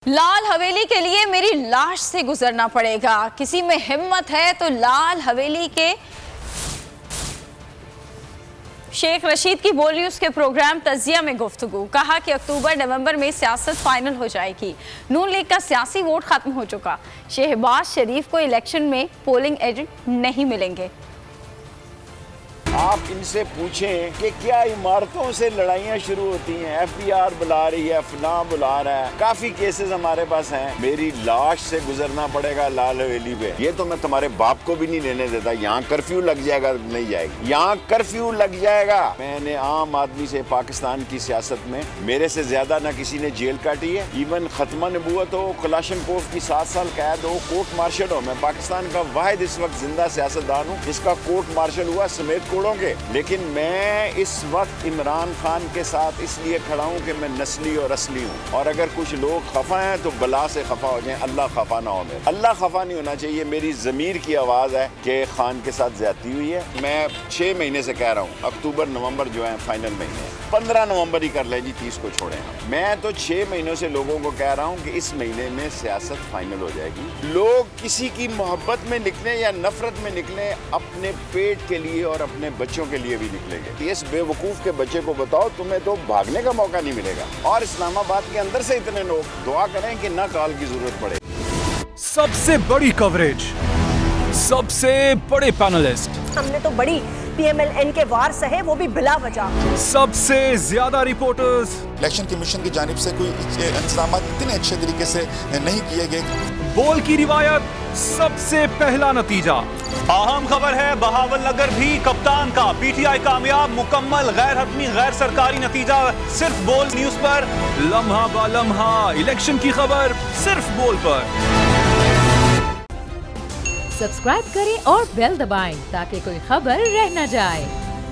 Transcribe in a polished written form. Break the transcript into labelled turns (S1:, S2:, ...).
S1: لال حویلی کے لیے میری لاش سے گزرنا پڑے گا۔ کسی میں ہمت ہے تو لال حویلی کے شیخ رشید کی بولی اس کے پروگرام تجزیہ میں گفتگو، کہا کہ اکتوبر نومبر میں سیاست فائنل ہو جائے گی۔ نون لیگ کا سیاسی ووٹ ختم ہو چکا، شہباز شریف کو الیکشن میں پولنگ ایجنٹ نہیں ملیں گے۔
S2: آپ ان سے پوچھیں کہ کیا عمارتوں سے لڑائیاں شروع ہوتی ہیں؟ ایف بی آر بلا رہی ہے، فلاں بلا رہا ہے، کافی کیسز ہمارے پاس ہیں۔ میری لاش سے گزرنا پڑے گا لال حویلی پہ، یہ تو میں تمہارے باپ کو بھی نہیں لینے دیتا۔ یہاں کرفیو لگ جائے گا، نہیں جائے گی، یہاں کرفیو لگ جائے گا۔ میں نے عام آدمی سے پاکستان کی سیاست میں میرے سے زیادہ نہ کسی نے جیل کاٹی ہے، ایون ختمہ نبوت ہو، کلاشنکوف کی 7 سال قید ہو، کورٹ مارشل ہو۔ میں پاکستان کا واحد اس وقت زندہ سیاستدان ہوں جس کا کورٹ مارشل ہوا سمیت کوڑوں کے، لیکن میں اس وقت عمران خان کے ساتھ اس لیے کھڑا ہوں کہ میں نسلی اور اصلی ہوں، اور اگر کچھ لوگ خفا ہیں تو بلا سے خفا ہو جائیں، اللہ خفا نہ ہو۔ میرے اللہ خفا نہیں ہونا چاہیے۔ میری ضمیر کی آواز ہے کہ خان کے ساتھ زیادتی ہوئی ہے۔ میں 6 مہینے سے کہہ رہا ہوں اکتوبر نومبر جو ہے فائنل مہینے ہیں، 15 نومبر ہی کر لیں جی، 30 کو چھوڑیں ہم۔ میں تو 6 مہینوں سے لوگوں کو کہہ رہا ہوں کہ اس مہینے میں سیاست فائنل ہو جائے گی۔ لوگ کسی کی محبت میں نکلیں یا نفرت میں نکلیں، اپنے پیٹ کے لیے اور اپنے بچوں کے لیے بھی نکلیں گے۔ اس بے وقوف کے بچے کو بتاؤ تمہیں تو بھاگنے کا موقع نہیں ملے گا، اور اسلام آباد کے اندر سے اتنے لوگ دعا کریں کہ نہ کال کی ضرورت پڑے۔
S3: سب سے بڑی کوریج، سب سے بڑے پینلسٹ،
S4: ہم نے تو بڑی پی ایم ایل این کے وار سہے، وہ بھی بلا وجہ۔
S3: سب سے زیادہ رپورٹرز،
S5: الیکشن کمیشن کی جانب سے کوئی انتظامات اتنے اچھے طریقے سے نہیں کیے گئے۔
S3: بول کی روایت، سب سے پہلا نتیجہ۔
S6: اہم خبر ہے بہاول نگر بھی کپتان کا، پی ٹی آئی کامیاب، مکمل غیر حتمی غیر سرکاری نتیجہ صرف بول نیوز پر۔
S3: لمحہ با لمحہ الیکشن کی خبر صرف بول پر۔
S7: سبسکرائب کریں اور بیل دبائیں تاکہ کوئی خبر رہ نہ جائے۔